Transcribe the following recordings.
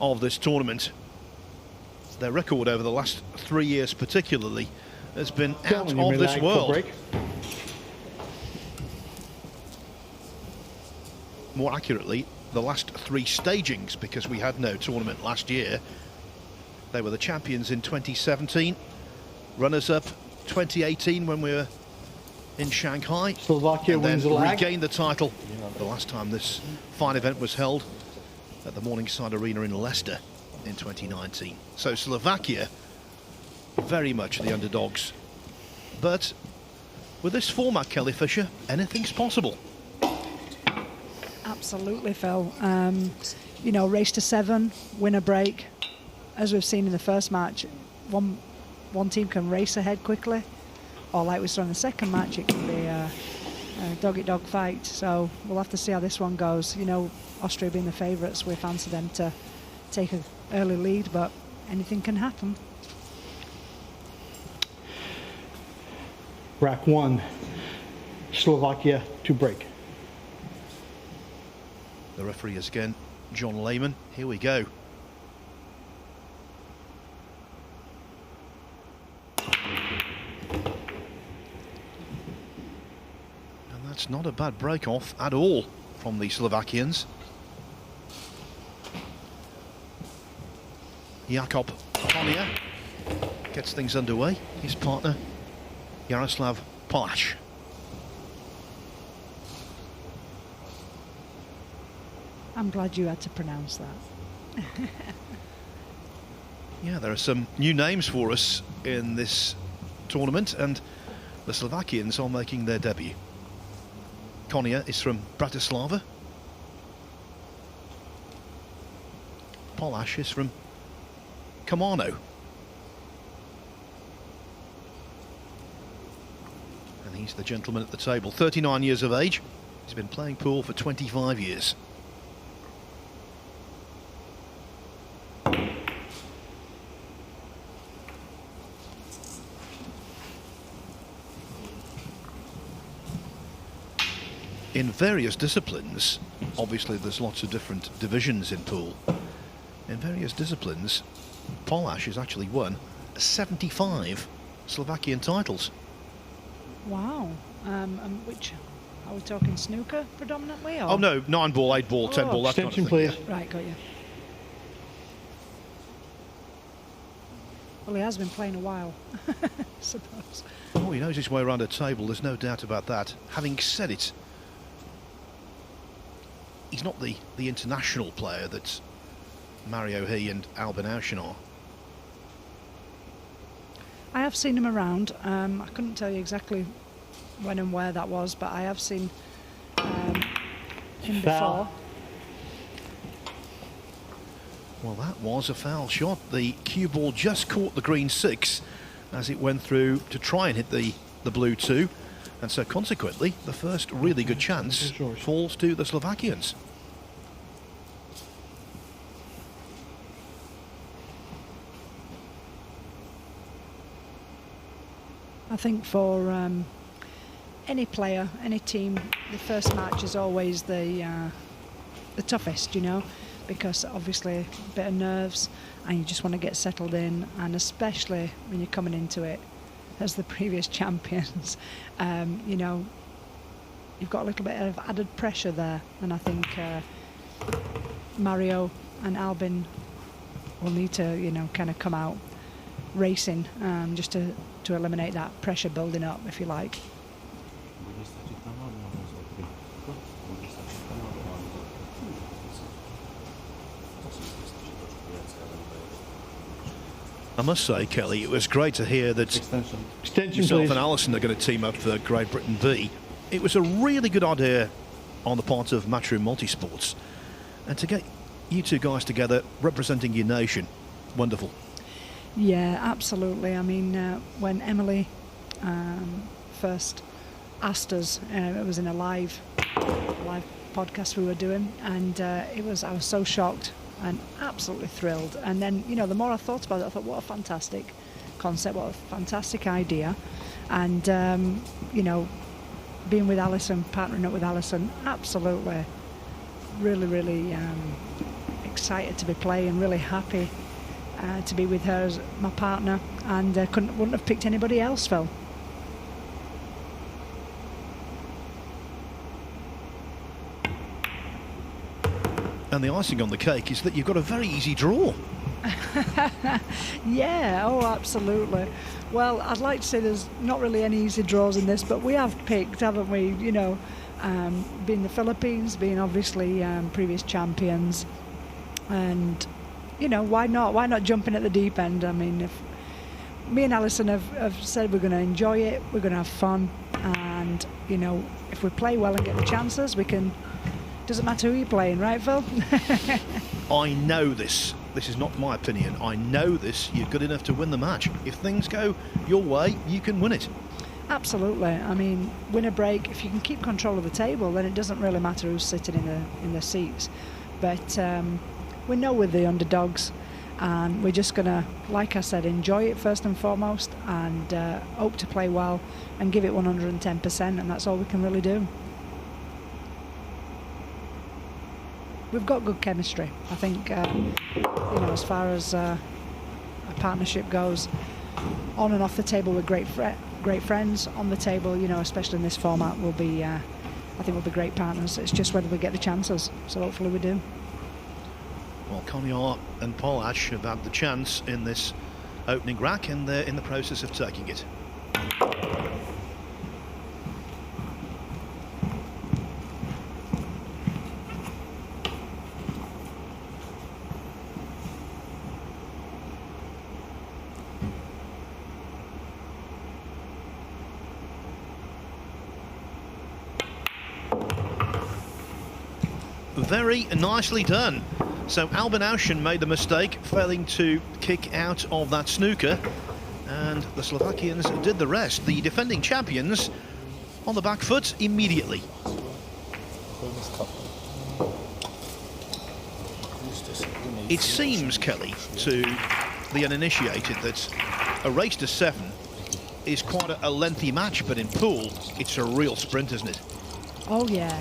of this tournament. Their record over the last 3 years particularly has been out of this world. More accurately, the last 3 stagings, because we had no tournament last year. They were the champions in 2017, runners-up 2018 when we were in Shanghai. Slovakia wins the lag. Regained the title the last time this fine event was held at the Morningside Arena in Leicester in 2019. So Slovakia very much the underdogs. But with this format, Kelly Fisher, anything's possible. Absolutely, Phil. You know, race to 7, win a break. As we've seen in the first match, one team can race ahead quickly, or like we saw in the second match, it can be a dog-eat-dog fight. So we'll have to see how this one goes. You know, Austria being the favourites, we fancy them to take an early lead, but anything can happen. Rack 1, Slovakia to break. The referee is again John Lehman. Here we go. And that's not a bad break off at all from the Slovakians. Jakub Koniar gets things underway. His partner Jaroslav Polách. I'm glad you had to pronounce that. Yeah, there are some new names for us in this tournament, and the Slovakians are making their debut. Koniar is from Bratislava. Polách is from Komárno. And he's the gentleman at the table, 39 years of age. He's been playing pool for 25 years. In various disciplines, obviously there's lots of different divisions in pool. In various disciplines, Polách has actually won 75 Slovakian titles. Wow. Which, are we talking snooker predominantly? Or? Oh no, 9 ball, 8 ball, 10 ball, that kind of thing. Please. Right, got you. Well, he has been playing a while, I suppose. Oh, he knows his way around a table, there's no doubt about that. Having said it, he's not the international player that Mario He and Albin Auschen are. I have seen him around. I couldn't tell you exactly when and where that was, but I have seen him before. Well, that was a foul shot. The cue ball just caught the green 6 as it went through to try and hit the blue 2. And so consequently, the first really good chance falls to the Slovakians. I think for any player, any team, the first match is always the toughest, you know, because obviously a bit of nerves and you just want to get settled in, and especially when you're coming into it as the previous champions, you know, you've got a little bit of added pressure there, and I think Mario and Albin will need to, you know, kind of come out racing just to eliminate that pressure building up, if you like. I must say, Kelly, it was great to hear that yourself and Alison are going to team up for Great Britain B. It was a really good idea on the part of Matchroom Multisports, and to get you two guys together representing your nation, wonderful. Yeah, absolutely. I mean, when Emily first asked us, it was in a live podcast we were doing, and I was so shocked and absolutely thrilled. And then, you know, the more I thought about it, I thought, what a fantastic concept, what a fantastic idea. And, you know, being with Alison, partnering up with Alison, absolutely, really, really excited to be playing, really happy to be with her as my partner, and wouldn't have picked anybody else, Phil. And the icing on the cake is that you've got a very easy draw. Yeah, oh, absolutely. Well, I'd like to say there's not really any easy draws in this, but we have picked, haven't we? You know, being the Philippines, being obviously previous champions, and you know, why not? Why not jump in at the deep end? I mean, if me and Alison have said we're going to enjoy it, we're going to have fun, and you know, if we play well and get the chances, we can. Doesn't matter who you're playing, right, Phil? I know this. This is not my opinion. I know this. You're good enough to win the match. If things go your way, you can win it. Absolutely. I mean, win a break. If you can keep control of the table, then it doesn't really matter who's sitting in the seats. But we know we're the underdogs, and we're just gonna, like I said, enjoy it first and foremost, and hope to play well and give it 110%, and that's all we can really do. We've got good chemistry. I think, you know, as far as a partnership goes, on and off the table we're great friends. On the table, you know, especially in this format, we'll be, I think we'll be great partners. It's just whether we get the chances. So hopefully we do. Well, Koniar and Polách have had the chance in this opening rack, and they're in the process of taking it. Very nicely done. So Albin Auschen made the mistake, failing to kick out of that snooker, and the Slovakians did the rest. The defending champions on the back foot immediately. It seems, Kelly, to the uninitiated that a race to 7 is quite a lengthy match, but in pool it's a real sprint, isn't it? Oh yeah,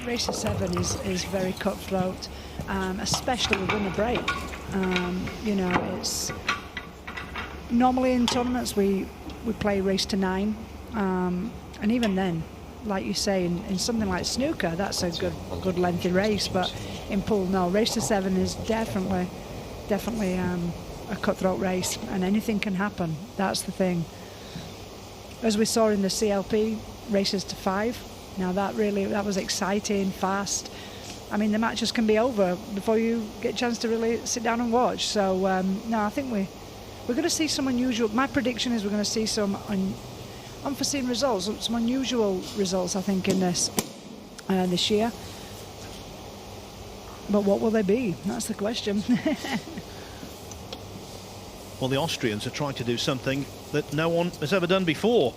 race to 7 is very cutthroat, especially within a break. You know, it's normally in tournaments we play race to 9, and even then, like you say, in something like snooker, that's a good lengthy race. But in pool, no, race to 7 is definitely a cutthroat race, and anything can happen. That's the thing. As we saw in the CLP, races to 5. Now that was exciting, fast. I mean, the matches can be over before you get a chance to really sit down and watch. So no, I think we're going to see some unusual. My prediction is we're going to see some unforeseen results, some unusual results. I think in this year. But what will they be? That's the question. Well, the Austrians are trying to do something that no one has ever done before.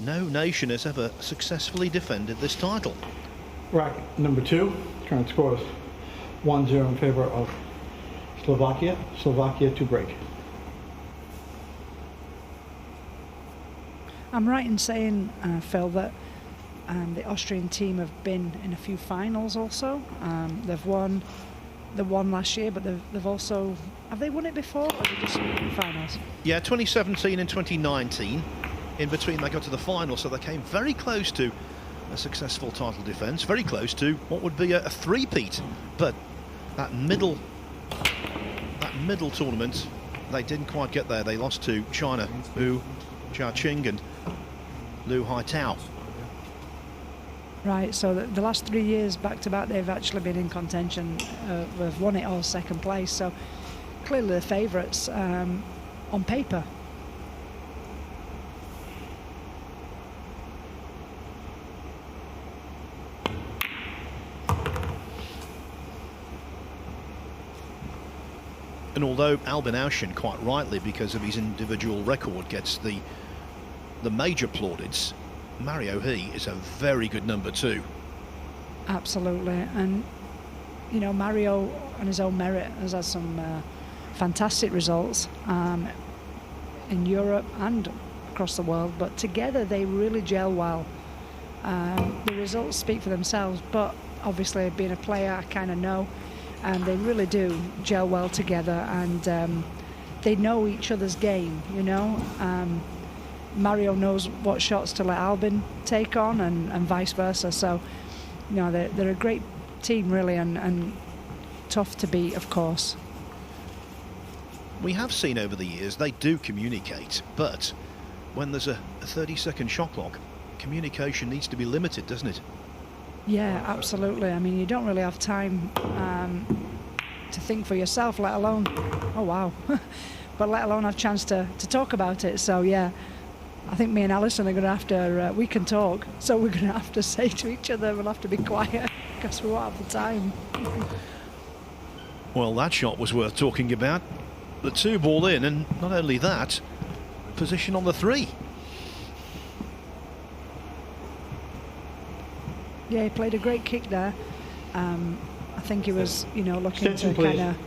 No nation has ever successfully defended this title. Rack number 2, current scores 1-0 in favor of Slovakia. Slovakia to break. I'm right in saying, Phil, that the Austrian team have been in a few finals also. They've won last year, but they've also, have they won it before, or have they just in finals? Yeah, 2017 and 2019. In between they got to the final, so they came very close to a successful title defence, very close to what would be a three-peat. But that middle tournament, they didn't quite get there. They lost to China, Wu Jiaqing and Lu Haitao. Right, so the last 3 years back-to-back, they've actually been in contention. They've won it all second place, so clearly the favourites on paper. And although Albin Auschen, quite rightly, because of his individual record, gets the major plaudits, Mario He is a very good number 2. Absolutely, and you know, Mario on his own merit has had some fantastic results in Europe and across the world, but together they really gel well. The results speak for themselves, but obviously being a player, I kind of know and they really do gel well together, and they know each other's game, you know. Mario knows what shots to let Albin take on, and vice versa. So, you know, they're a great team, really, and tough to beat, of course. We have seen over the years they do communicate, but when there's a 30-second shot clock, communication needs to be limited, doesn't it? Yeah, absolutely. I mean, you don't really have time to think for yourself, let alone, oh wow, but let alone have a chance to talk about it. So yeah, I think me and Alison are going to have to, we can talk, so we're going to have to say to each other, we'll have to be quiet because we won't have the time. Well, that shot was worth talking about. The 2-ball in, and not only that, position on the 3. Yeah, he played a great kick there. I think he was, you know, looking Extension, to kind of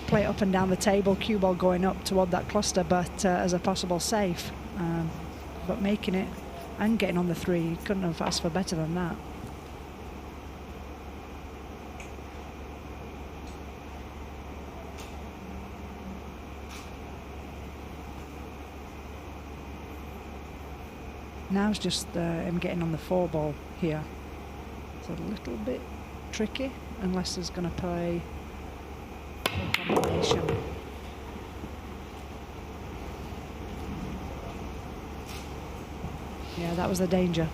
play it up and down the table, cue ball going up toward that cluster, but as a possible safe. But making it and getting on the 3, you couldn't have asked for better than that. Now it's just him getting on the 4-ball here. It's a little bit tricky unless he's going to play a combination. Yeah, that was the danger.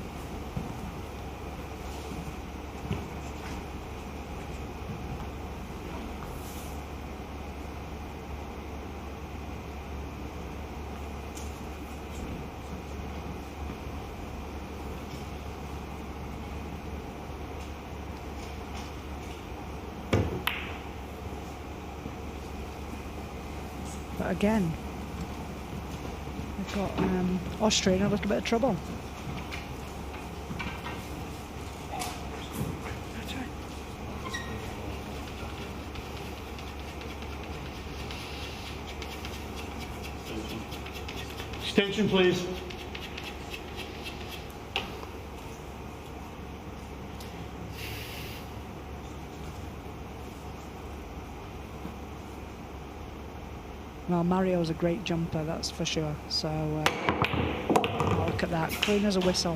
But again, we've got Austria in a little bit of trouble. That's right. Extension, please. Well, Mario's a great jumper, that's for sure. So, oh, look at that, clean as a whistle.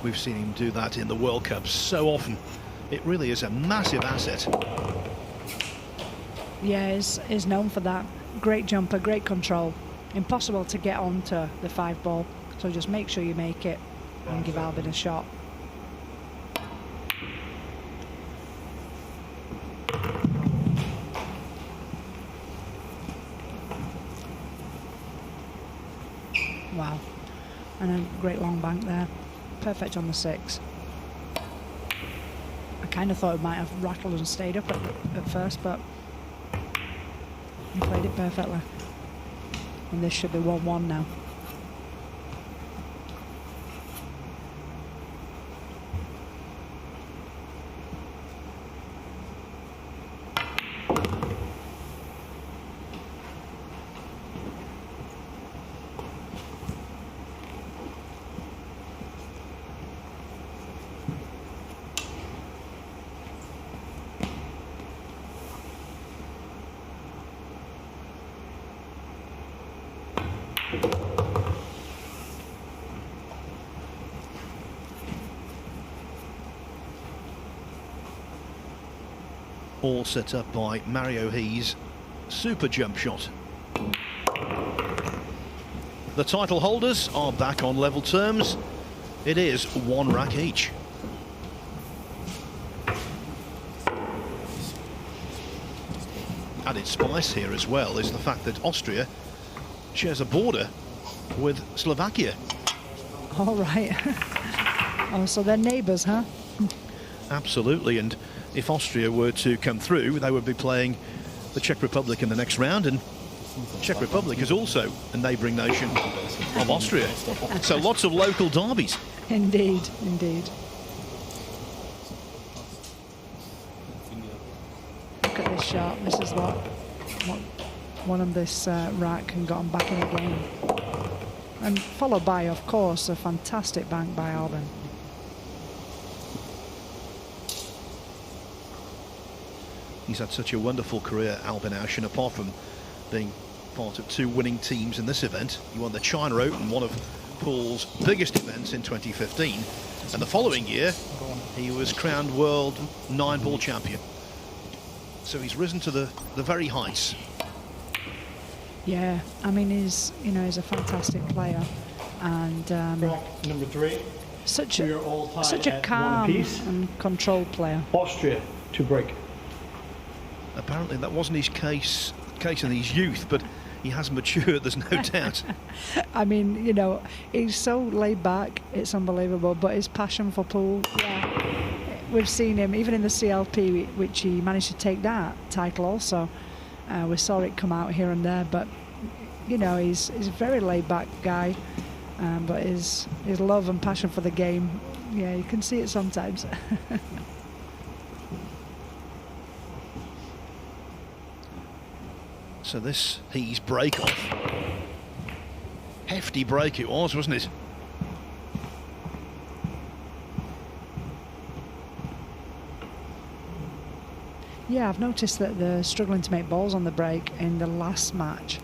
We've seen him do that in the World Cup so often. It really is a massive asset. Yeah, is known for that. Great jumper, great control. Impossible to get onto the 5-ball. So just make sure you make it and give Albin a shot. Wow. And a great long bank there. Perfect on the 6. I kind of thought it might have rattled and stayed up at first, but he played it perfectly. And this should be 1-1 now. All set up by Mario He's super jump shot. The title holders are back on level terms. It is 1 rack each. Added spice here as well is the fact that Austria shares a border with Slovakia. All right. Oh, so they're neighbours, huh? Absolutely, and if Austria were to come through, they would be playing the Czech Republic in the next round, and Czech Republic is also a neighbouring nation of Austria. So lots of local derbies. Indeed, indeed. Look at this shot. This is what won on this rack and got him back in the game. And followed by, of course, a fantastic bank by Albin. He's had such a wonderful career, Albin Ausch, and apart from being part of 2 winning teams in this event, he won the China Open, one of Paul's biggest events in 2015. And the following year, he was crowned world 9-ball champion. So he's risen to the very heights. Yeah, I mean, he's a fantastic player, and number 3. such We are all tied a at calm 1 apiece. and controlled player. Austria to break. Apparently that wasn't his case in his youth, but he has matured, there's no doubt. I mean, he's so laid back, it's unbelievable, but his passion for pool, yeah. We've seen him, even in the CLP, which he managed to take that title also. We saw it come out here and there, but, he's a very laid back guy, but his love and passion for the game, yeah, you can see it sometimes. So this he's break off. Hefty break it was, wasn't it? Yeah, I've noticed that they're struggling to make balls on the break in the last match.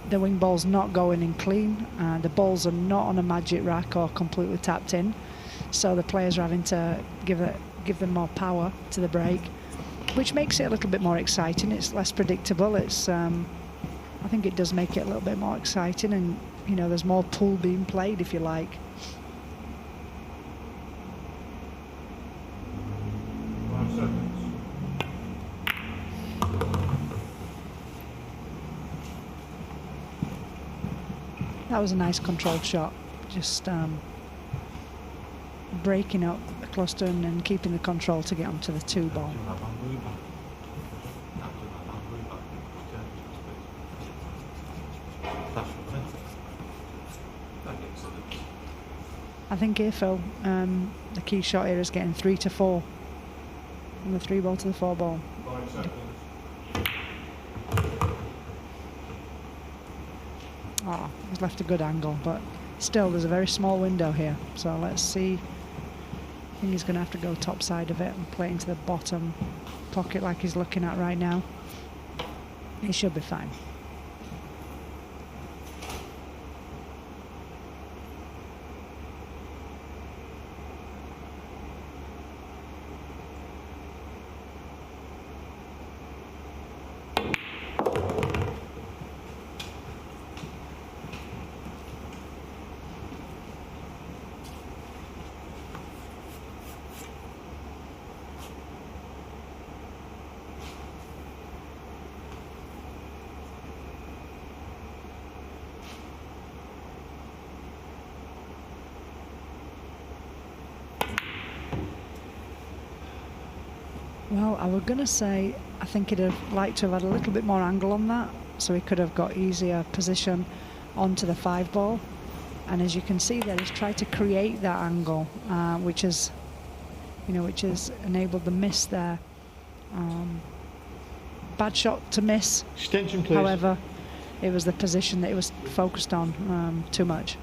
The wing ball's not going in clean. The balls are not on a magic rack or completely tapped in. So the players are having to give them more power to the break, which makes it a little bit more exciting. It's less predictable. I think it does make it a little bit more exciting, and there's more pool being played, if you like. That was a nice controlled shot, just breaking up the cluster and keeping the control to get onto the 2 ball. I think here, Phil, the key shot here is getting 3 to 4 from the 3 ball to the 4 ball. 5 seconds. Oh, he's left a good angle, but still there's a very small window here. So let's see. I think he's going to have to go top side of it and play into the bottom pocket like he's looking at right now. He should be fine. Well, I was going to say I think he'd have liked to have had a little bit more angle on that, so he could have got easier position onto the 5 ball. And as you can see there, he's tried to create that angle, which has enabled the miss there. Bad shot to miss. Extension, please. However, it was the position that he was focused on too much.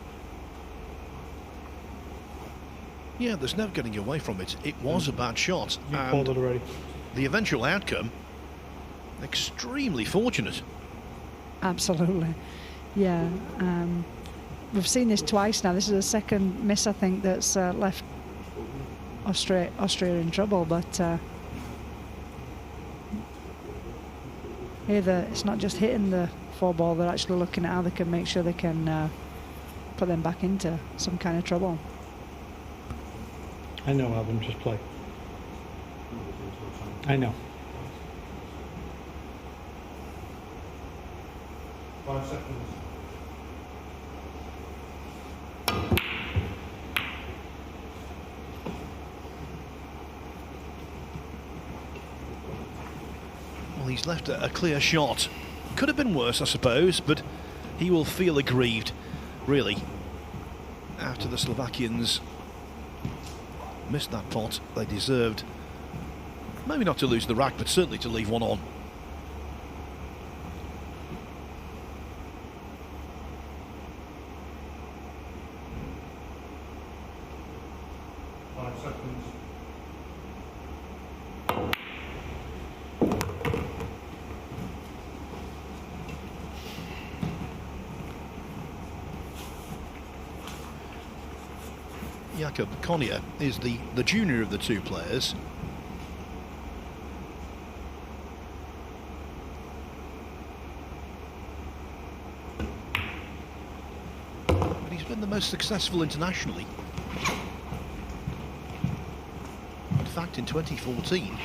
Yeah, there's no getting away from it. It was a bad shot. You called it already. The eventual outcome, extremely fortunate. Absolutely. Yeah. We've seen this twice now. This is the second miss, I think, that's left Austria in trouble. But here, it's not just hitting the 4 ball. They're actually looking at how they can make sure they can put them back into some kind of trouble. I know, Alvin, just play. I know. 5 seconds. Well, he's left a clear shot. Could have been worse, I suppose, but he will feel aggrieved, really, after the Slovakians missed that pot. They deserved maybe not to lose the rack, but certainly to leave one on. seconds. Jakub Koniar is the junior of the two players. But he's been the most successful internationally. In fact, in 2014,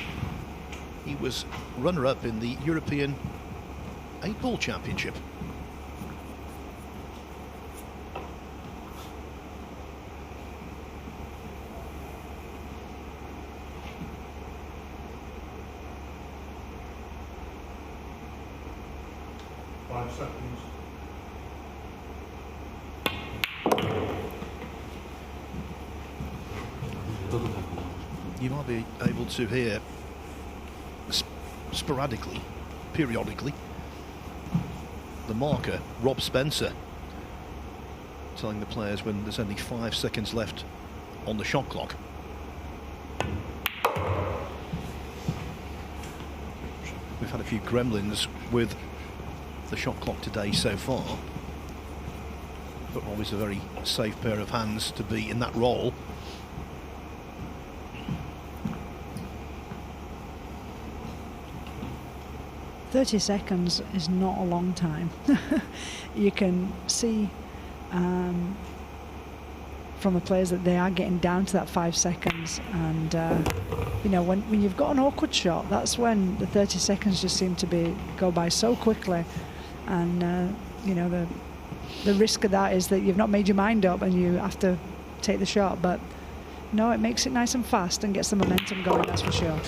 he was runner-up in the European 8-ball championship. Seconds. You might be able to hear sporadically, periodically, the marker, Rob Spencer, telling the players when there's only 5 seconds left on the shot clock. We've had a few gremlins with the shot clock today so far, but always a very safe pair of hands to be in that role. "30 seconds is not a long time." You can see from the players that they are getting down to that 5 seconds, and you know, when you've got an awkward shot, that's when the 30 seconds just seem to go by so quickly. And you know, the risk of that is that you've not made your mind up and you have to take the shot. But no, it makes it nice and fast and gets the momentum going, that's for sure.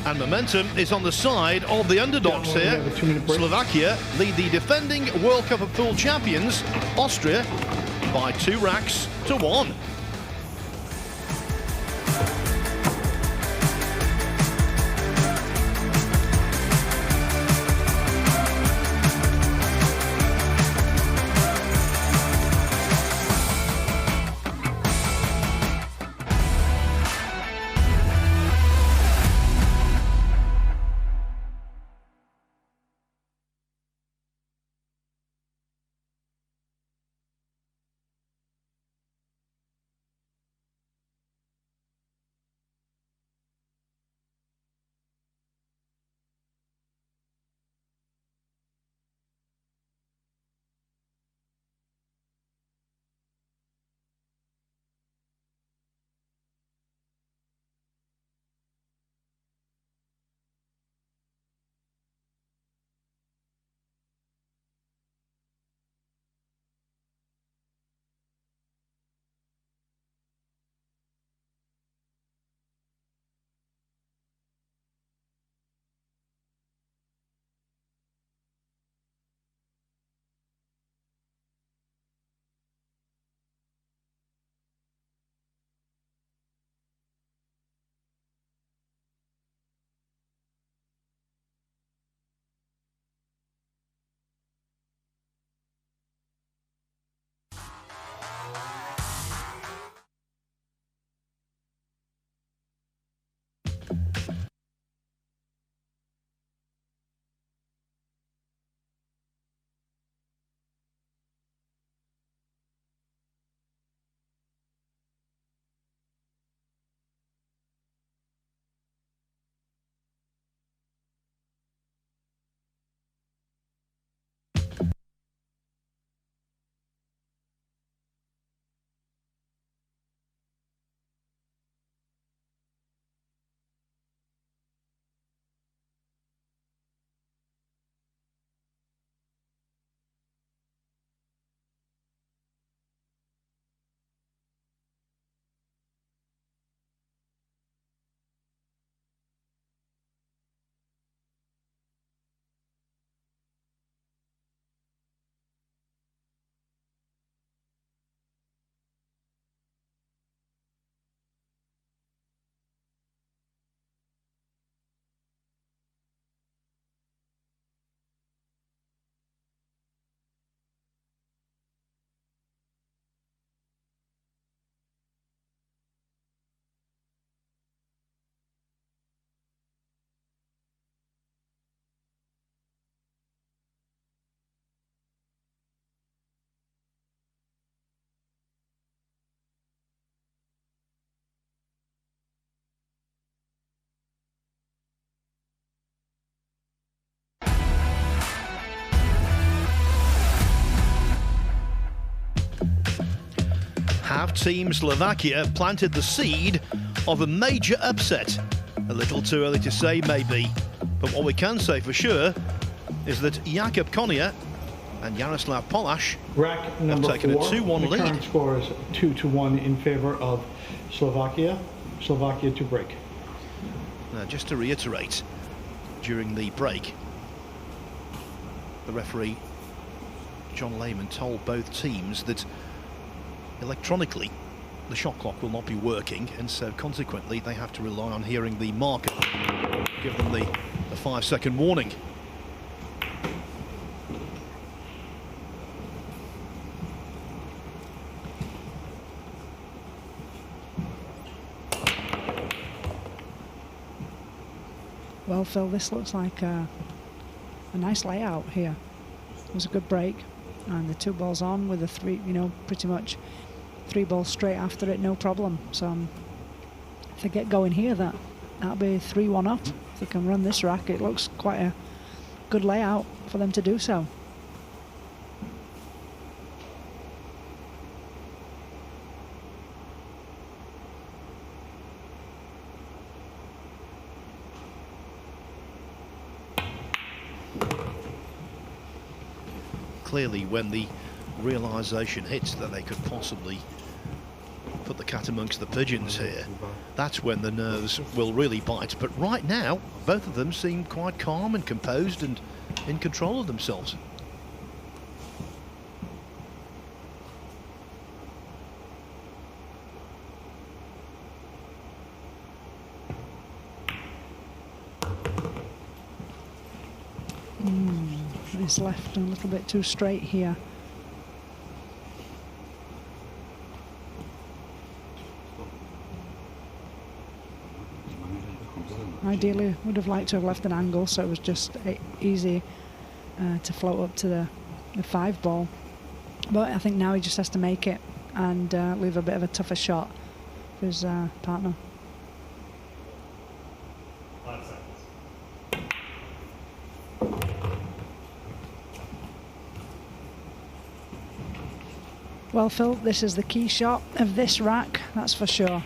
And momentum is on the side of the underdogs here. Slovakia lead the defending World Cup of Pool champions, Austria, by 2 racks to 1. have Team Slovakia planted the seed of a major upset? A little too early to say, maybe. But what we can say for sure is that Jakub Koniar and Jaroslav Polách Rack number taken a 4. 2-1 The lead. current score is 2-1 in favor of Slovakia. Slovakia to break. Now, just to reiterate, during the break, the referee, John Lehman, told both teams that electronically the shot clock will not be working, and so consequently they have to rely on hearing the marker, give them the 5-second warning. Well, Phil, this looks like a nice layout here. It was a good break, and the 2 balls on with the 3, pretty much 3 balls straight after it, no problem. So if they get going here, that'll be 3-1 up. If they can run this rack, it looks quite a good layout for them to do so. Clearly, when the realisation hits that they could possibly put the cat amongst the pigeons here, that's when the nerves will really bite. But right now, both of them seem quite calm and composed and in control of themselves. It's left a little bit too straight here. Ideally, would have liked to have left an angle so it was just easy to float up to the 5 ball. But I think now he just has to make it and leave a bit of a tougher shot for his partner. Well, Phil, this is the key shot of this rack, that's for sure.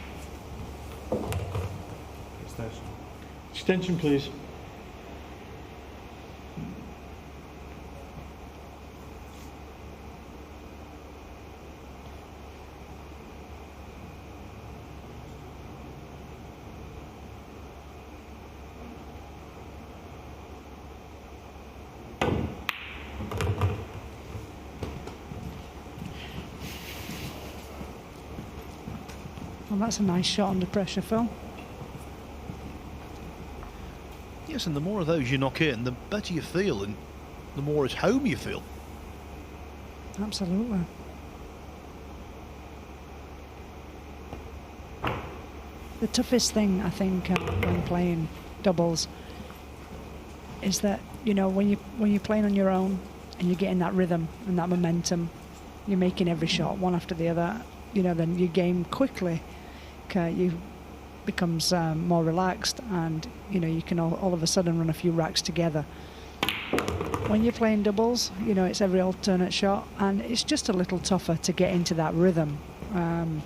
Extension, please. Well, that's a nice shot under pressure, Phil. Yes, and the more of those you knock in, the better you feel and the more at home you feel. Absolutely. The toughest thing, I think, when playing doubles is that, when you're playing on your own and you're getting that rhythm and that momentum, you're making every shot one after the other, then your game quickly becomes more relaxed, and you can all of a sudden run a few racks together. When you're playing doubles, it's every alternate shot, and it's just a little tougher to get into that rhythm. And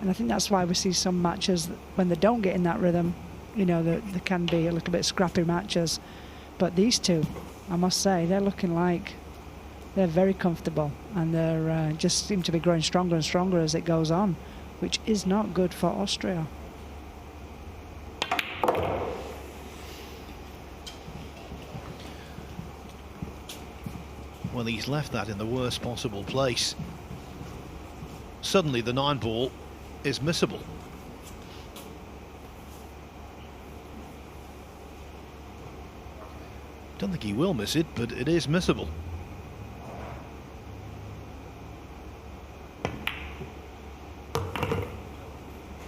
I think that's why we see some matches when they don't get in that rhythm, there can be a little bit scrappy matches. But these two, I must say, they're looking like they're very comfortable, and they're just seem to be growing stronger and stronger as it goes on, which is not good for Austria. Well, he's left that in the worst possible place. Suddenly the 9 ball is missable. Don't think he will miss it, but it is missable.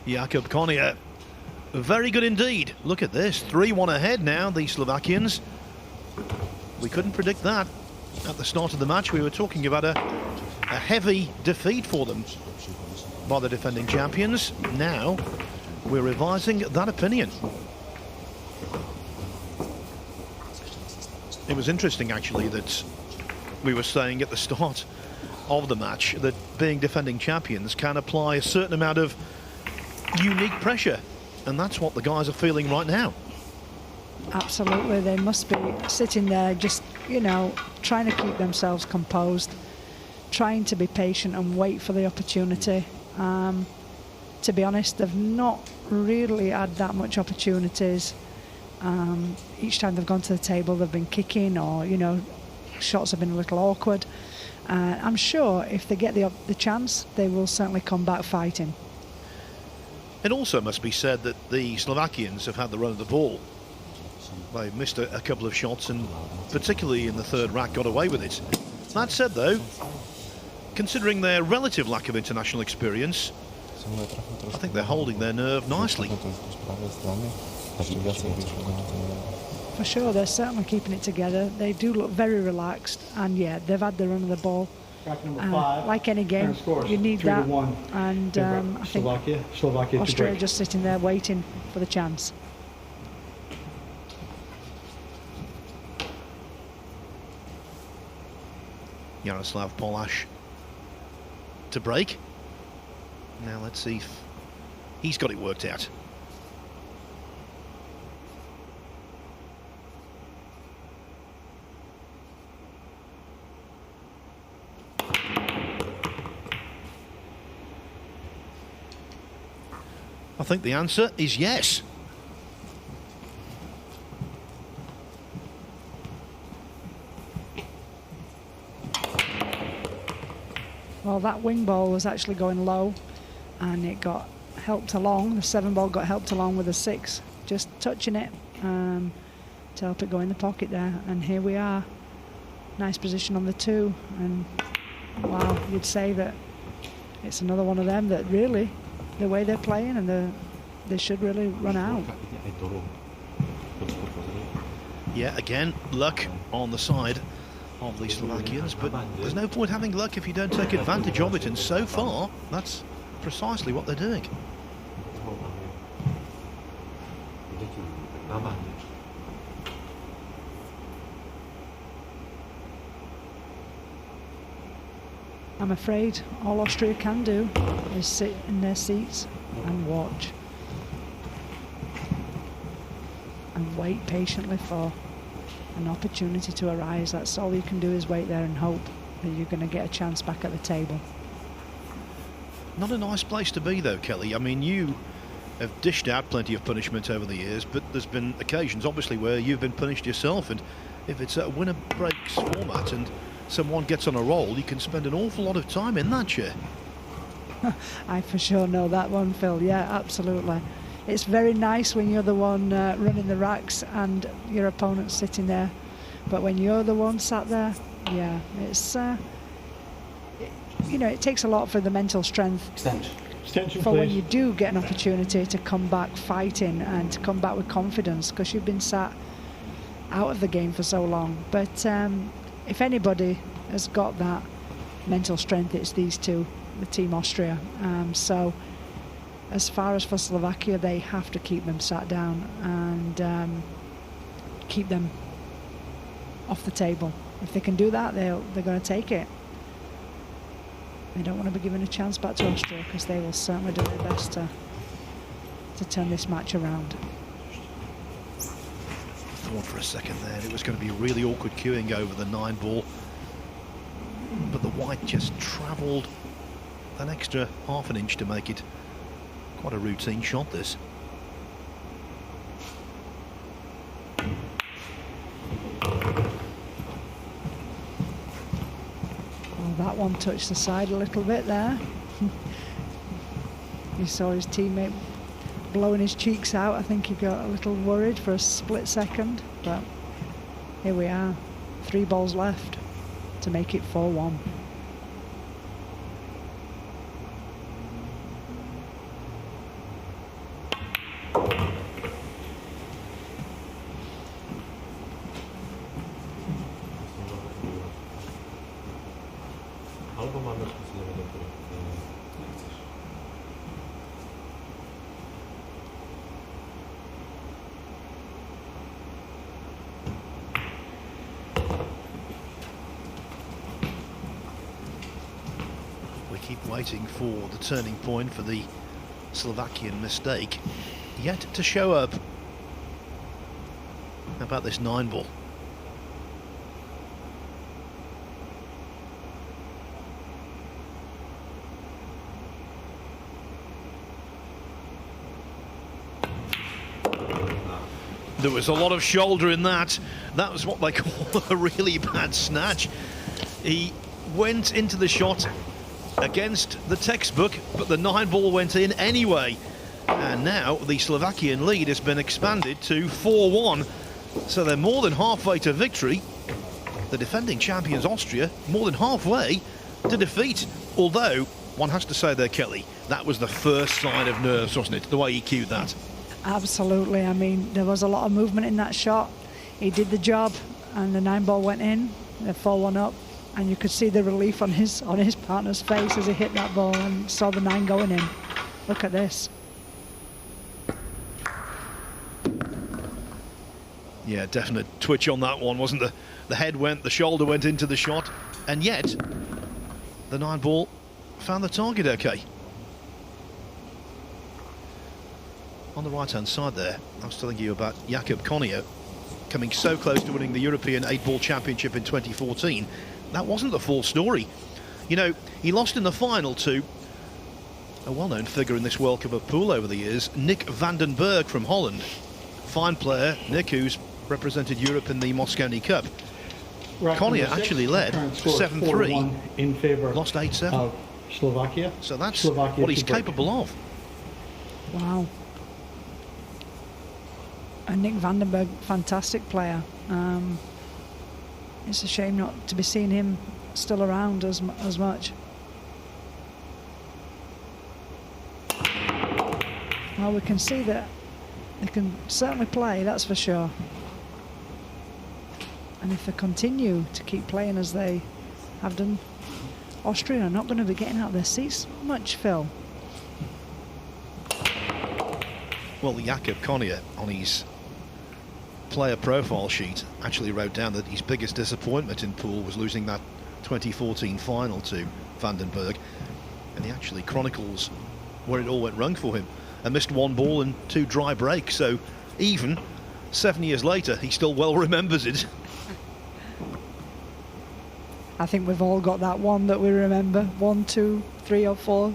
Jakub Koniar, very good indeed. Look at this, 3-1 ahead now, the Slovakians. We couldn't predict that at the start of the match. We were talking about a heavy defeat for them by the defending champions. Now we're revising that opinion. It was interesting actually that We were saying at the start of the match that being defending champions can apply a certain amount of unique pressure, and that's what the guys are feeling right now. Absolutely, they must be sitting there just, you know, trying to keep themselves composed, trying to be patient and wait for the opportunity. To be honest, they've not really had that much opportunities. Each time they've gone to the table, they've been kicking, or, you know, shots have been a little awkward. I'm sure if they get the chance, they will certainly come back fighting. It also must be said that the Slovakians have had the run of the ball. They missed a couple of shots, and particularly in the third rack got away with it. That said, though, considering their relative lack of international experience, I think they're holding their nerve nicely. For sure, they're certainly keeping it together. They do look very relaxed, and yeah, they've had the run of the ball. Track number 5. Like any game, you need that. 3-1. And I think Slovakia to Austria break. just sitting there waiting for the chance. Jaroslav, Polách to break. Now let's see if he's got it worked out. I think the answer is yes. Well, that wing ball was actually going low, and it got helped along. The 7 ball got helped along with the 6, just touching it to help it go in the pocket there. And here we are. Nice position on the 2, and wow, you'd say that it's another one of them that really, the way they're playing, and they should really run out. Yeah, again, luck on the side of the Slovakians, but there's no point having luck if you don't take advantage of it, and so far that's precisely what they're doing. I'm afraid all Austria can do is sit in their seats and watch and wait patiently for an opportunity to arise. That's all you can do, is wait there and hope that you're going to get a chance back at the table. Not a nice place to be though, Kelly. I mean, you have dished out plenty of punishment over the years, but there's been occasions obviously where you've been punished yourself, and if it's a winner breaks format and someone gets on a roll, you can spend an awful lot of time in that chair. I for sure know that one, Phil. Yeah, absolutely. It's very nice when you're the one running the racks and your opponent's sitting there, but when you're the one sat there, yeah, it's you know, it takes a lot for the mental strength Extension, for when please. you do get an opportunity to come back fighting and to come back with confidence, because you've been sat out of the game for so long. But if anybody has got that mental strength, it's these two, the Team Austria. So as far as for Slovakia, they have to keep them sat down and keep them off the table. If they can do that, they're going to take it. They don't want to be given a chance back to Austria, because they will certainly do their best to turn this match around. Thought for a second there it was going to be really awkward queuing over the 9 ball, but the white just travelled an extra half an inch to make it quite a routine shot, this. Well, that one touched the side a little bit there. You saw his teammate blowing his cheeks out. I think he got a little worried for a split second, but here we are, 3 balls left to make it 4-1. keep waiting for the turning point, for the Slovakian mistake yet to show up. How about this 9-ball? There was a lot of shoulder in that. That was what they call a really bad snatch. He went into the shot against the textbook, but the 9-ball went in anyway. And now the Slovakian lead has been expanded to 4-1. So they're more than halfway to victory. The defending champions Austria more than halfway to defeat. Although, one has to say there, Kelly, that was the first sign of nerves, wasn't it? The way he cued that. Absolutely. I mean, there was a lot of movement in that shot. He did the job, and the 9-ball went in. They're 4-1 up, and you could see the relief on his partner's face as he hit that ball and saw the 9 going in. Look at this. Yeah, definite twitch on that one, wasn't there? The head went, the shoulder went into the shot, and yet the 9-ball found the target okay. On the right-hand side there, I was telling you about Jakub Koniar coming so close to winning the European 8-ball championship in 2014. That wasn't the full story. You know, he lost in the final to a well-known figure in this World Cup of pool over the years, Nick van den Berg from Holland. Fine player, Nick, who's represented Europe in the Mosconi Cup. Koniar actually led 7-3, in favor lost 8-7 of Slovakia. So that's Slovakia what he's capable of. Wow. And Nick van den Berg, fantastic player. It's a shame not to be seeing him still around as much. Well, we can see that they can certainly play, that's for sure. And if they continue to keep playing as they have done, Austria are not going to be getting out of their seats much, Phil. Well, Jakub Koniar on his player profile sheet actually wrote down that his biggest disappointment in pool was losing that 2014 final to Van den Berg, and he actually chronicles where it all went wrong for him. A missed 1 ball and 2 dry breaks, so even 7 years later he still well remembers it. I think we've all got that one that we remember. 1, 2, 3 or 4.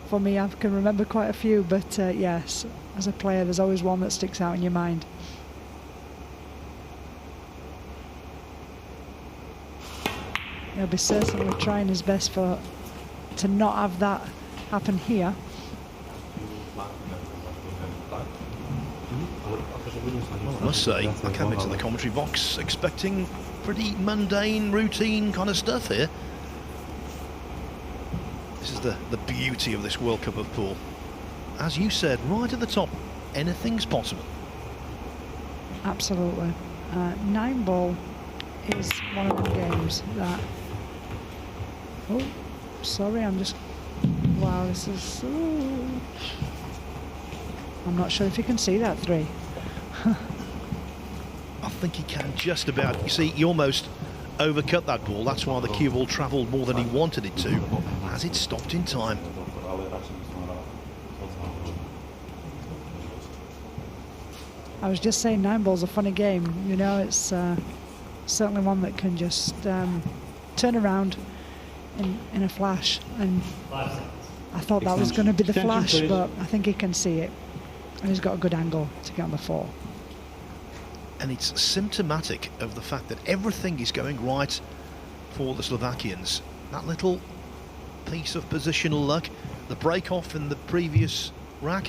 For me, I can remember quite a few, but yes, as a player there's always one that sticks out in your mind. He'll be certainly trying his best to not have that happen here. Well, I must say, I came into the commentary box expecting pretty mundane, routine kind of stuff here. This is the beauty of this World Cup of pool. As you said, right at the top, anything's possible. Absolutely. 9-ball is one of the games that... Oh, sorry, I'm just... Wow, this is... Ooh. I'm not sure if you can see that 3. I think he can just about. You see, he almost overcut that ball. That's why the cue ball travelled more than he wanted it to, as it stopped in time. I was just saying 9-ball's a funny game. You know, it's certainly one that can just turn around in a flash. And I thought that was going to be the flash, but I think he can see it. And he's got a good angle to get on the 4. And it's symptomatic of the fact that everything is going right for the Slovakians. That little piece of positional luck, the break off in the previous rack,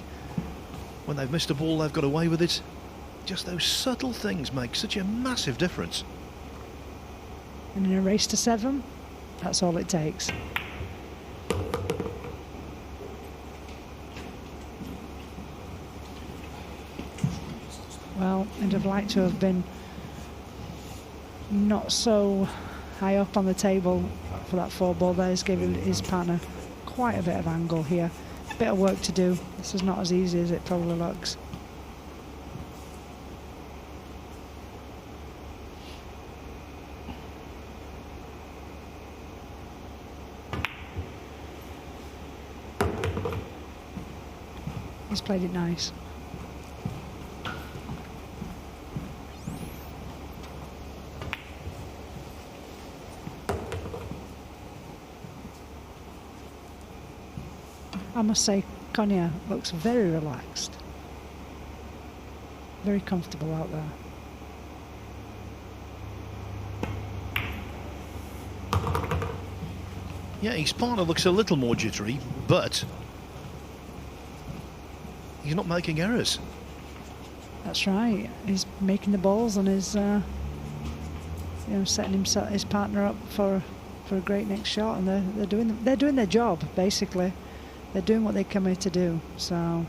when they've missed a ball they've got away with it. Just those subtle things make such a massive difference. And in a race to 7, that's all it takes. Well, I'd have liked to have been not so high up on the table for that 4-ball there. He's giving his partner quite a bit of angle here. A bit of work to do. This is not as easy as it probably looks. He's played it nice. I must say, Koniar looks very relaxed. Very comfortable out there. Yeah, his partner looks a little more jittery, but he's not making errors. That's right. He's making the balls and is, you know, setting himself, his partner up for a great next shot. And they're doing their job basically. They're doing what they come here to do. So.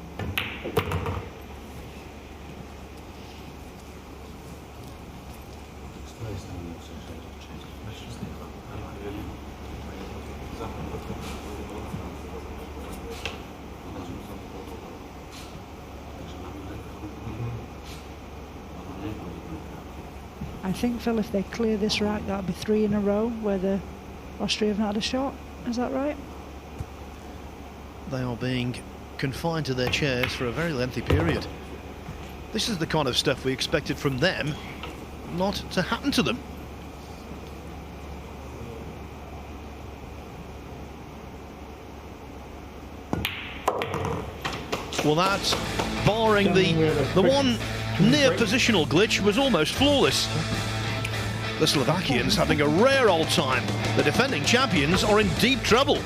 I think, Phil, if they clear this rack, that'll be 3 in a row where the Austria have not had a shot. Is that right? They are being confined to their chairs for a very lengthy period. This is the kind of stuff we expected from them not to happen to them. Well, that's barring the one near positional glitch was almost flawless. The Slovakians having a rare old time. The defending champions are in deep trouble.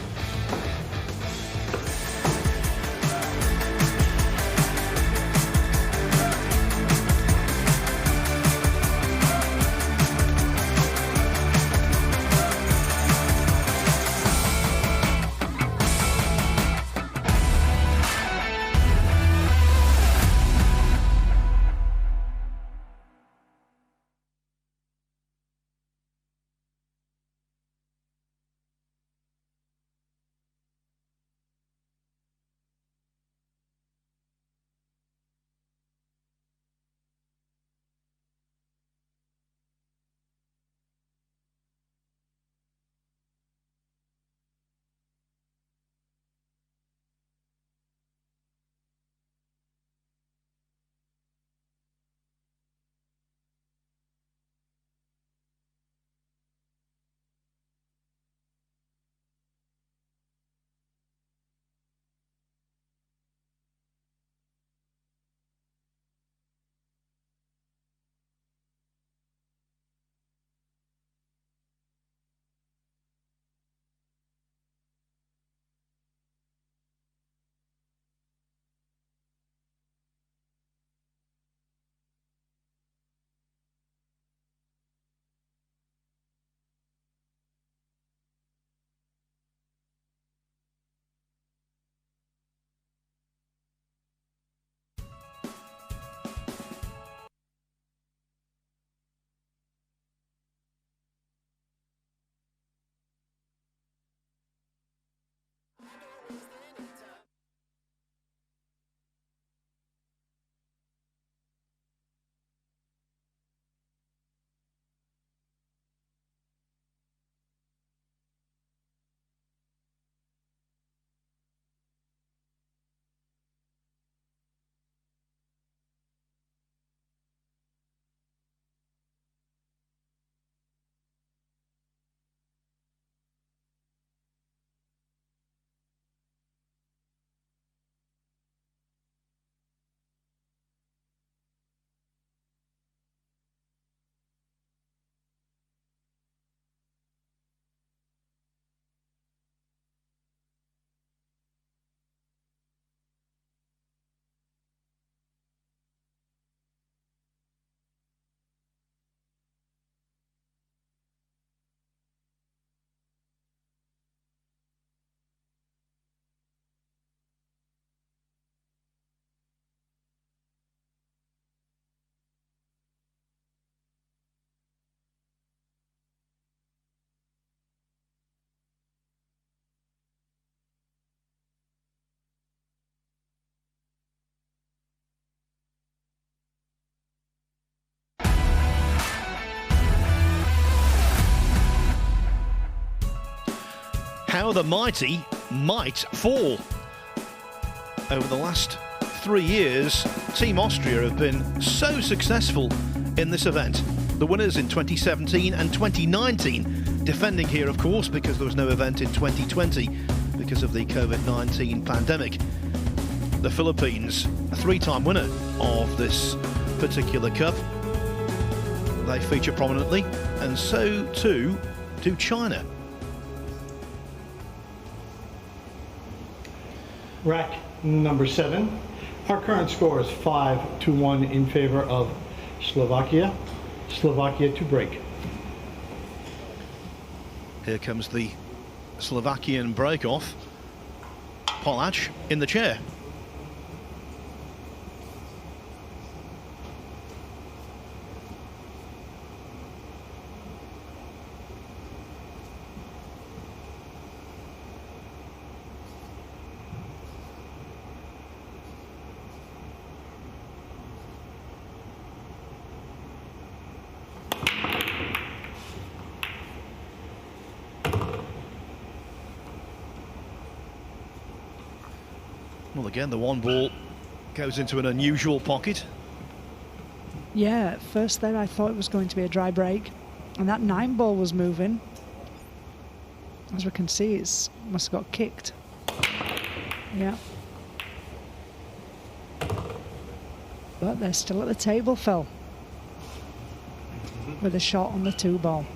How the mighty might fall. Over the last 3 years, Team Austria have been so successful in this event. The winners in 2017 and 2019, defending here, of course, because there was no event in 2020 because of the COVID-19 pandemic. The Philippines, a 3-time winner of this particular cup. They feature prominently, and so too do China. Rack number 7. Our current score is 5-1 in favor of Slovakia. Slovakia to break. Here comes the Slovakian break-off. Polách in the chair. Well, again, the one ball goes into an unusual pocket. Yeah, at first there I thought it was going to be a dry break, and that 9 ball was moving. As we can see, it must have got kicked. Yeah. But they're still at the table, Phil, with a shot on the 2 ball.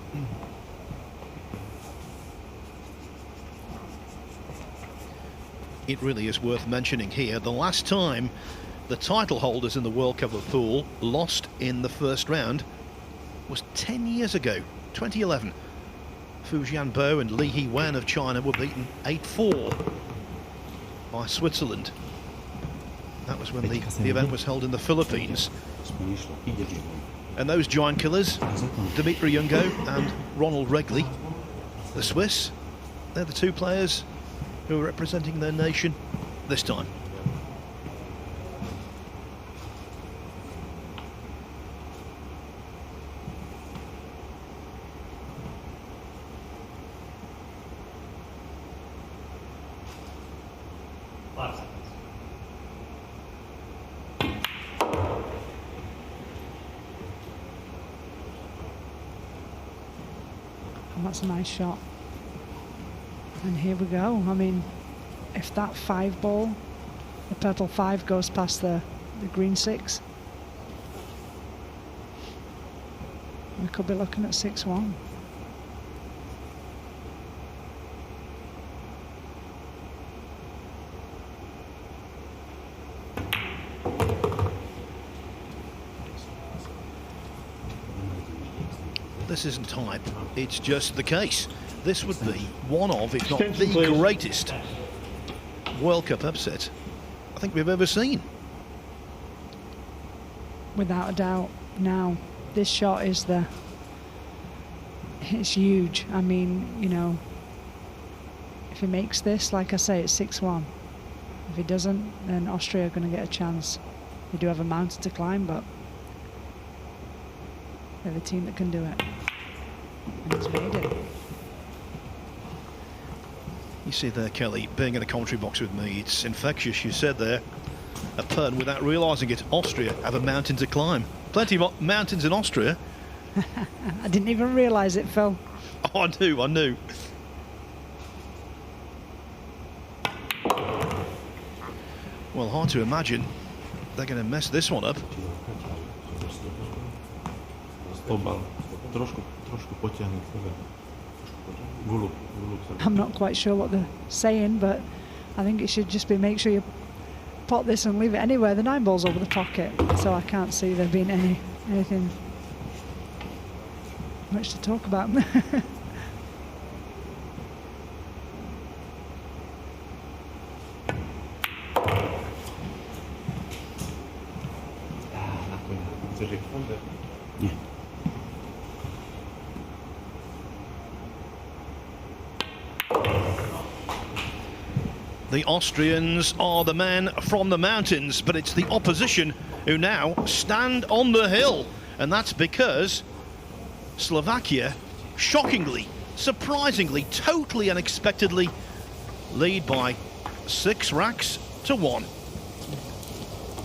It really is worth mentioning here, the last time the title holders in the World Cup of Pool lost in the first round was 10 years ago, 2011. Fu Jianbo and Li Yiwen of China were beaten 8-4 by Switzerland. That was when the event was held in the Philippines. And those giant killers, Dmitry Yungo and Ronald Regley, the Swiss, they're the 2 players who are representing their nation this time. And that's a nice shot. And here we go. I mean, if that 5 ball, the purple 5 goes past the green 6, we could be looking at 6-1. This isn't hype, it's just the case. This would be one of, if not Extension, the please. greatest World Cup upset I think we've ever seen. Without a doubt. Now, this shot is it's huge. I mean, you know, if he makes this, like I say, it's 6-1. If he doesn't, then Austria are going to get a chance. They do have a mountain to climb, but they're the team that can do it. And he's made it. You see there, Kelly, being in a commentary box with me, it's infectious. You said there, a pun without realising it. Austria have a mountain to climb. Plenty of mountains in Austria. I didn't even realise it, Phil. Oh, I knew. Well, hard to imagine they're going to mess this one up. I'm not quite sure what they're saying, but I think it should just be make sure you pot this and leave it anywhere. The 9 ball's over the pocket, so I can't see there being anything much to talk about. The Austrians are the men from the mountains, but it's the opposition who now stand on the hill. And that's because Slovakia, shockingly, surprisingly, totally unexpectedly, lead by 6 racks to 1.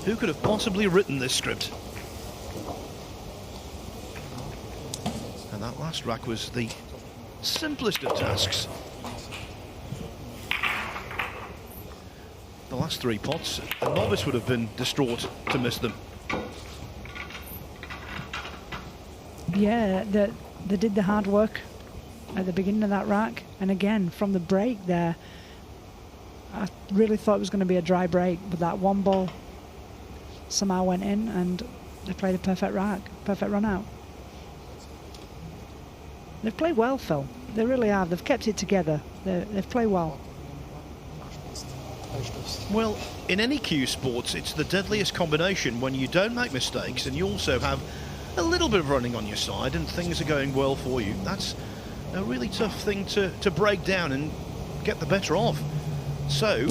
Who could have possibly written this script? And that last rack was the simplest of tasks. The last 3 pots, a novice would have been distraught to miss them. Yeah, they did the hard work at the beginning of that rack, and again from the break there, I really thought it was going to be a dry break, but that one ball somehow went in and they played a perfect rack, perfect run out. They've played well, Phil. They really have. They've kept it together. They've played well. Well, in any cue sports, it's the deadliest combination when you don't make mistakes and you also have a little bit of running on your side and things are going well for you. That's a really tough thing to break down and get the better of. So,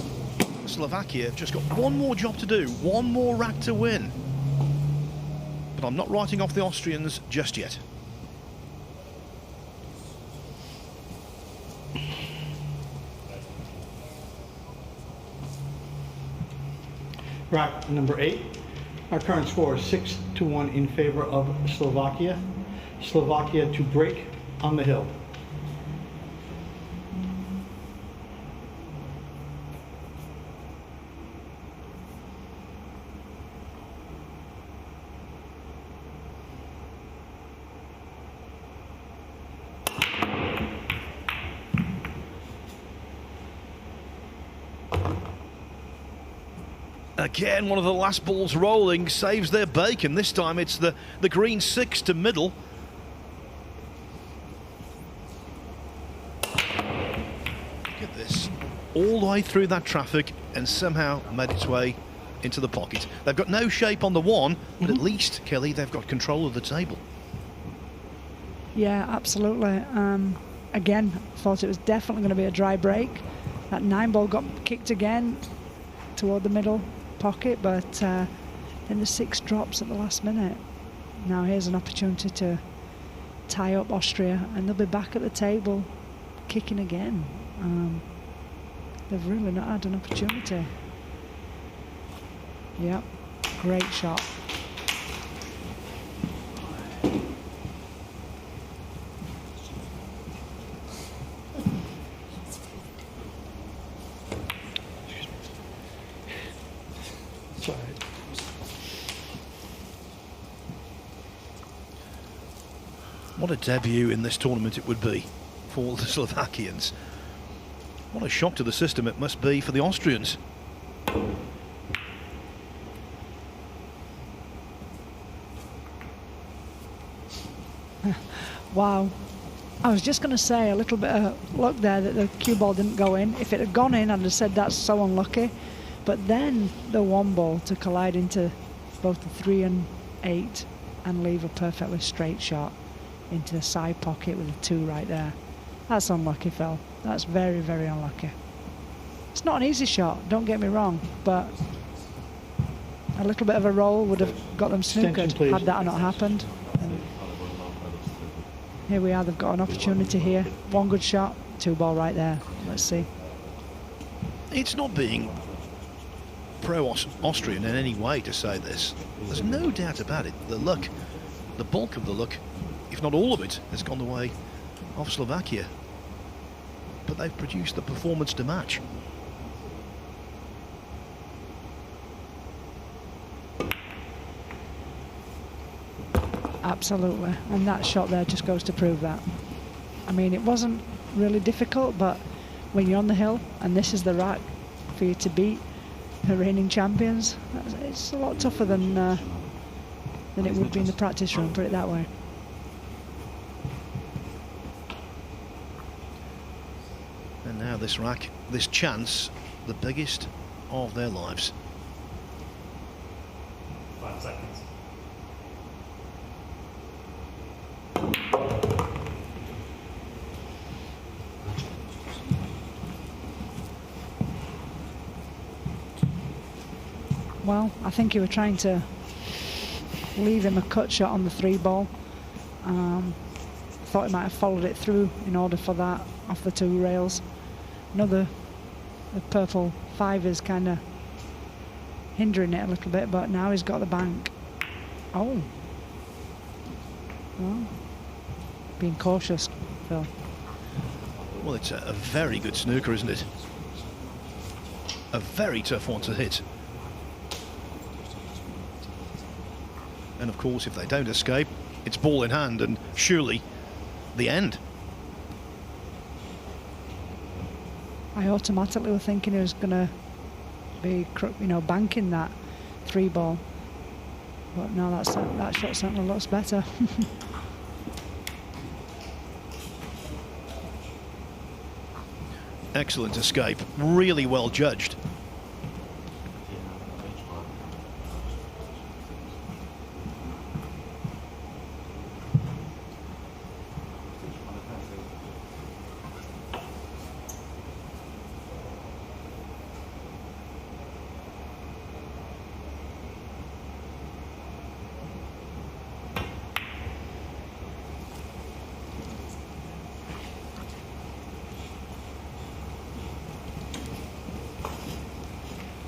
Slovakia have just got one more job to do, one more rack to win. But I'm not writing off the Austrians just yet. Rack number 8. Our current score is 6-1 in favor of Slovakia. Slovakia to break on the hill. Again, one of the last balls rolling saves their bacon. This time it's the green 6 to middle. Look at this. All the way through that traffic and somehow made its way into the pocket. They've got no shape on the 1, but at least, Kelly, they've got control of the table. Yeah, absolutely. Again, thought it was definitely going to be a dry break. That 9 ball got kicked again toward the middle pocket, but then the 6 drops at the last minute. Now here's an opportunity to tie up Austria and they'll be back at the table kicking again. They've really not had an opportunity. Yep, great shot. What a debut in this tournament it would be for the Slovakians. What a shock to the system it must be for the Austrians. Wow. I was just going to say a little bit of luck there that the cue ball didn't go in. If it had gone in, I'd have said that's so unlucky. But then the 1 ball to collide into both the 3 and 8 and leave a perfectly straight shot into the side pocket with a 2 right there. That's unlucky, Phil. That's very, very unlucky. It's not an easy shot, don't get me wrong, but a little bit of a roll would have got them snookered had that not happened. And here we are, they've got an opportunity here. 1 good shot, 2 ball right there. Let's see. It's not being pro-Austrian in any way to say this. There's no doubt about it. The luck, the bulk of the luck, if not all of it, has gone the way of Slovakia. But they've produced the performance to match. Absolutely, and that shot there just goes to prove that. I mean, it wasn't really difficult, but when you're on the hill and this is the rack for you to beat the reigning champions, it's a lot tougher than it would be in the practice room, put it that way. And now this rack, this chance, the biggest of their lives. 5 seconds. Well, I think you were trying to leave him a cut shot on the 3 ball. Thought he might have followed it through in order for that off the 2 rails. The purple 5 is kind of hindering it a little bit, but now he's got the bank. Oh. Well, being cautious, Phil. Well, it's a very good snooker, isn't it? A very tough one to hit. And of course, if they don't escape, it's ball in hand and surely the end. I automatically was thinking he was going to be, banking that 3-ball. But no, that shot certainly looks better. Excellent escape, really well judged.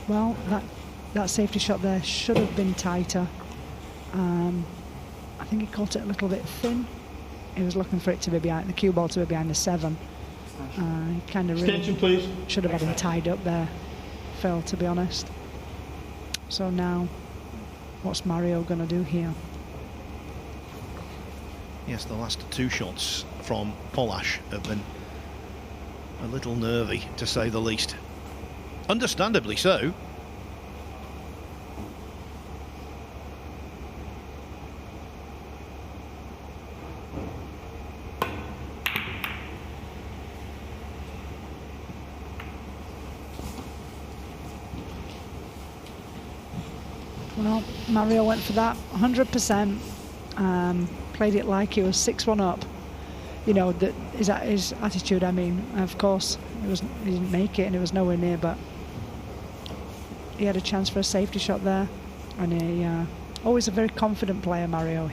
Well, that safety shot there should have been tighter. I think he caught it a little bit thin. He was looking for it to be behind the cue ball, to be behind the 7. He kind of really please. Should have had him tied up there, Phil, to be honest. So now, what's Mario going to do here? Yes, the last 2 shots from Polách have been a little nervy, to say the least. Understandably so. Well, Mario went for that 100%. Played it like he was 6-1 up. You know, his attitude, I mean, of course, he didn't make it and it was nowhere near, but he had a chance for a safety shot there. And he, always a very confident player, Mario.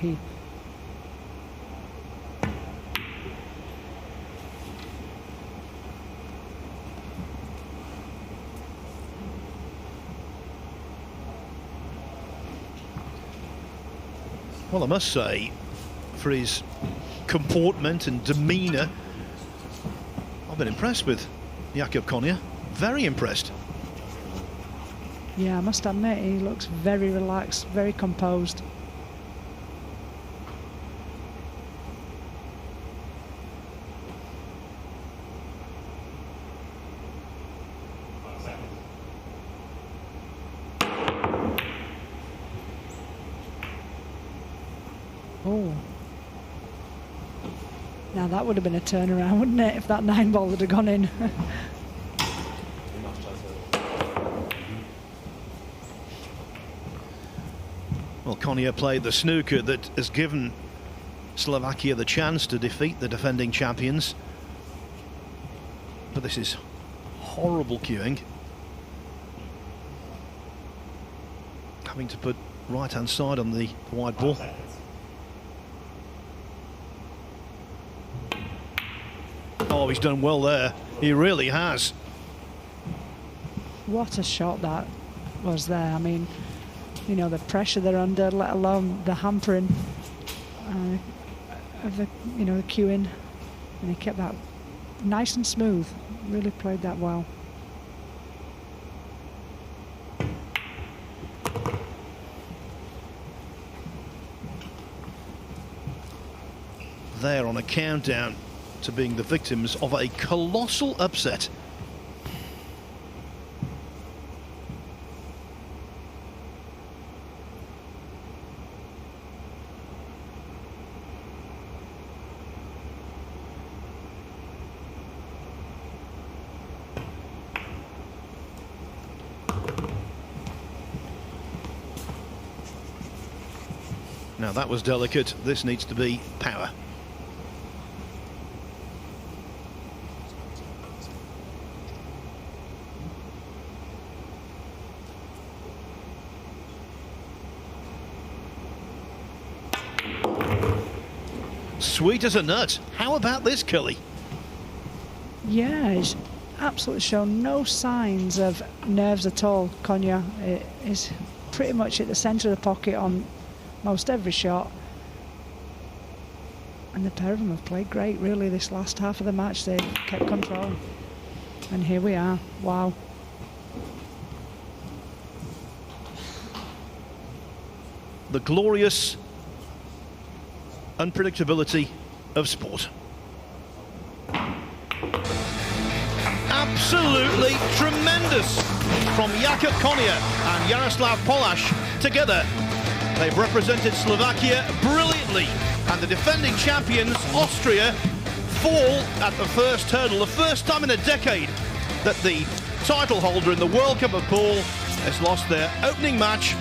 Well, I must say, for his comportment and demeanour, I've been impressed with Jakub Koniar. Very impressed. Yeah, I must admit, he looks very relaxed, very composed. Oh. Now that would have been a turnaround, wouldn't it, if that 9-ball had gone in? Well, Koniar played the snooker that has given Slovakia the chance to defeat the defending champions. But this is horrible cueing. Having to put right-hand side on the wide ball. Oh, he's done well there. He really has. What a shot that was there. I mean, you know, the pressure they're under, let alone the hampering of the, the cueing, and he kept that nice and smooth. Really played that well. They're on a countdown to being the victims of a colossal upset. Now that was delicate. This needs to be power. Sweet as a nut. How about this, Kelly? Yeah, absolutely shown no signs of nerves at all. Koniar is pretty much at the centre of the pocket on most every shot. And the pair of them have played great, really, this last half of the match. They've kept control. And here we are. Wow. The glorious unpredictability of sport. Absolutely tremendous from Jakub Koniar and Jaroslav Polách together. They've represented Slovakia brilliantly, and the defending champions, Austria, fall at the first hurdle. The first time in a decade that the title holder in the World Cup of Pool has lost their opening match,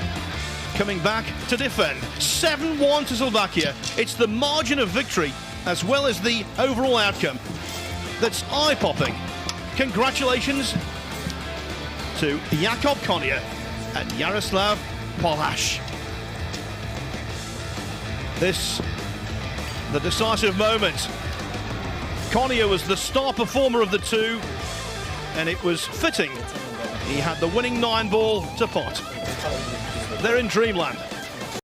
coming back to defend. 7-1 to Slovakia. It's the margin of victory as well as the overall outcome that's eye-popping. Congratulations to Jakub Koniar and Jaroslav Polách. This, the decisive moment. Koniar was the star performer of the two, and it was fitting he had the winning 9-ball to pot. They're in dreamland.